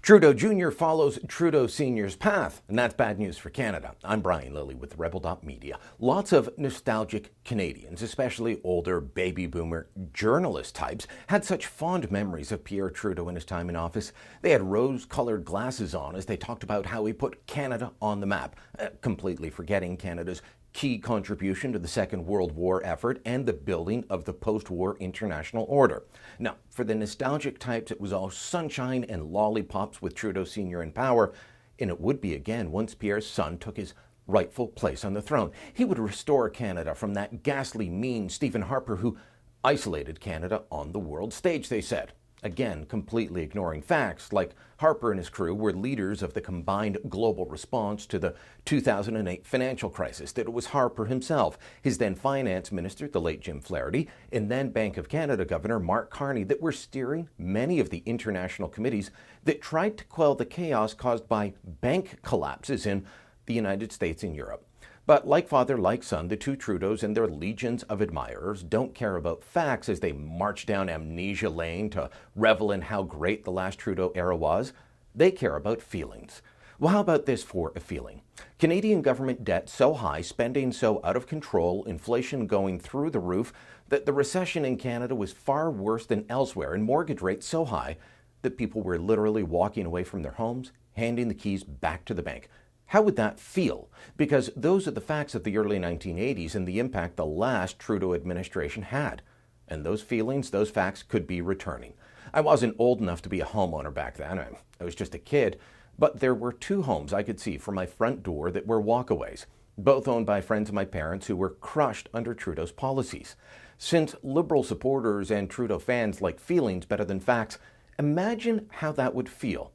Trudeau Jr. follows Trudeau Sr.'s path, and that's bad news for Canada. I'm Brian Lilley with Rebel.media. Lots of nostalgic Canadians, especially older baby boomer journalist types, had such fond memories of Pierre Trudeau in his time in office. They had rose-colored glasses on as they talked about how he put Canada on the map, completely forgetting Canada's key contribution to the Second World War effort and the building of the post-war international order. Now, for the nostalgic types, it was all sunshine and lollipops with Trudeau Sr. in power, and it would be again once Pierre's son took his rightful place on the throne. He would restore Canada from that ghastly, mean Stephen Harper who isolated Canada on the world stage, they said. Again, completely ignoring facts, like Harper and his crew were leaders of the combined global response to the 2008 financial crisis, that it was Harper himself, his then finance minister, the late Jim Flaherty, and then Bank of Canada Governor Mark Carney that were steering many of the international committees that tried to quell the chaos caused by bank collapses in the United States and Europe. But like father, like son, the two Trudeaus and their legions of admirers don't care about facts as they march down amnesia lane to revel in how great the last Trudeau era was. They care about feelings. Well, how about this for a feeling? Canadian government debt so high, spending so out of control, inflation going through the roof, that the recession in Canada was far worse than elsewhere, and mortgage rates so high that people were literally walking away from their homes, handing the keys back to the bank. How would that feel? Because those are the facts of the early 1980s and the impact the last Trudeau administration had. And those feelings, those facts could be returning. I wasn't old enough to be a homeowner back then. I was just a kid. But there were two homes I could see from my front door that were walkaways, both owned by friends of my parents who were crushed under Trudeau's policies. Since Liberal supporters and Trudeau fans like feelings better than facts, imagine how that would feel.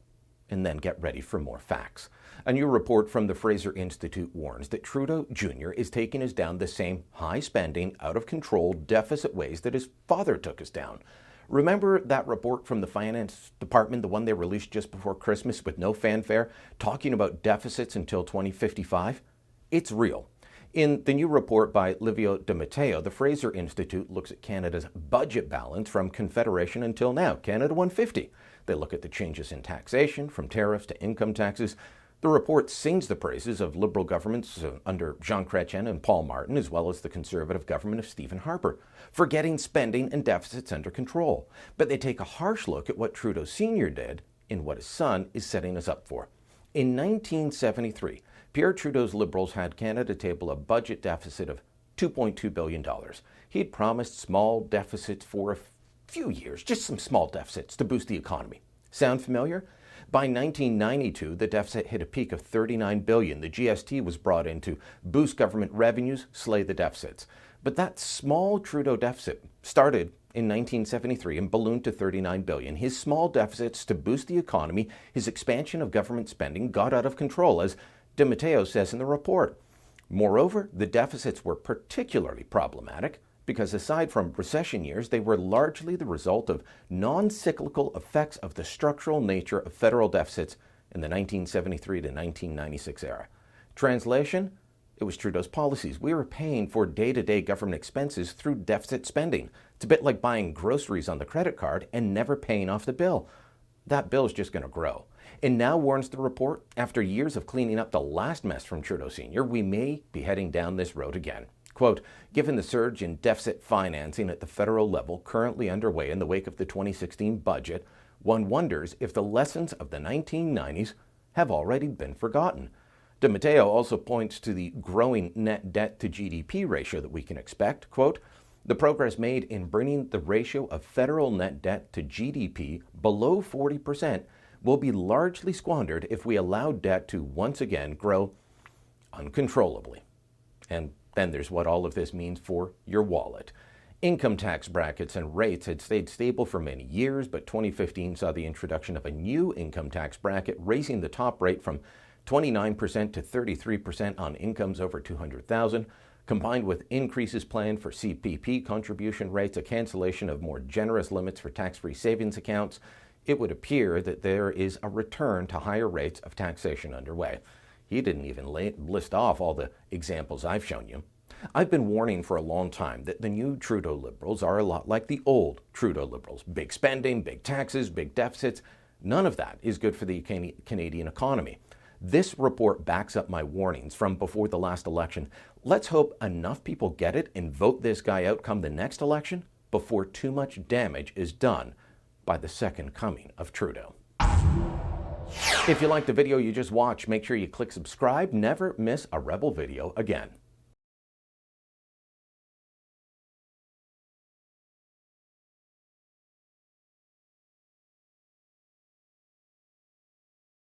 And then get ready for more facts. A new report from the Fraser Institute warns that Trudeau Jr. is taking us down the same high-spending, out-of-control deficit ways that his father took us down. Remember that report from the Finance Department, the one they released just before Christmas with no fanfare, talking about deficits until 2055? It's real. In the new report by Lilley de Matteo, the Fraser Institute looks at Canada's budget balance from Confederation until now, Canada 150. They look at the changes in taxation, from tariffs to income taxes. The report sings the praises of Liberal governments under Jean Chrétien and Paul Martin, as well as the Conservative government of Stephen Harper, for getting spending and deficits under control. But they take a harsh look at what Trudeau Sr. did and what his son is setting us up for. In 1973, Pierre Trudeau's Liberals had Canada table a budget deficit of $2.2 billion. He'd promised small deficits for a few years, just some small deficits to boost the economy. Sound familiar? By 1992, the deficit hit a peak of $39 billion. The GST was brought in to boost government revenues, slay the deficits. But that small Trudeau deficit started in 1973 and ballooned to $39 billion. His small deficits to boost the economy, his expansion of government spending got out of control, as de Matteo says in the report. Moreover, the deficits were particularly problematic because aside from recession years, they were largely the result of non-cyclical effects of the structural nature of federal deficits in the 1973 to 1996 era. Translation? It was Trudeau's policies. We were paying for day-to-day government expenses through deficit spending. It's a bit like buying groceries on the credit card and never paying off the bill. That bill's just going to grow. And now, warns the report, after years of cleaning up the last mess from Trudeau Sr., we may be heading down this road again. Quote, given the surge in deficit financing at the federal level currently underway in the wake of the 2016 budget, one wonders if the lessons of the 1990s have already been forgotten. De Matteo also points to the growing net debt to GDP ratio that we can expect. Quote, the progress made in bringing the ratio of federal net debt to GDP below 40% will be largely squandered if we allow debt to once again grow uncontrollably. And then there's what all of this means for your wallet. Income tax brackets and rates had stayed stable for many years, but 2015 saw the introduction of a new income tax bracket, raising the top rate from 29% to 33% on incomes over $200,000, combined with increases planned for CPP contribution rates, a cancellation of more generous limits for tax-free savings accounts. It would appear that there is a return to higher rates of taxation underway. He didn't even list off all the examples I've shown you. I've been warning for a long time that the new Trudeau Liberals are a lot like the old Trudeau Liberals. Big spending, big taxes, big deficits. None of that is good for the Canadian economy. This report backs up my warnings from before the last election. Let's hope enough people get it and vote this guy out come the next election before too much damage is done by the second coming of Trudeau. If you liked the video you just watched, make sure you click subscribe. Never miss a Rebel video again.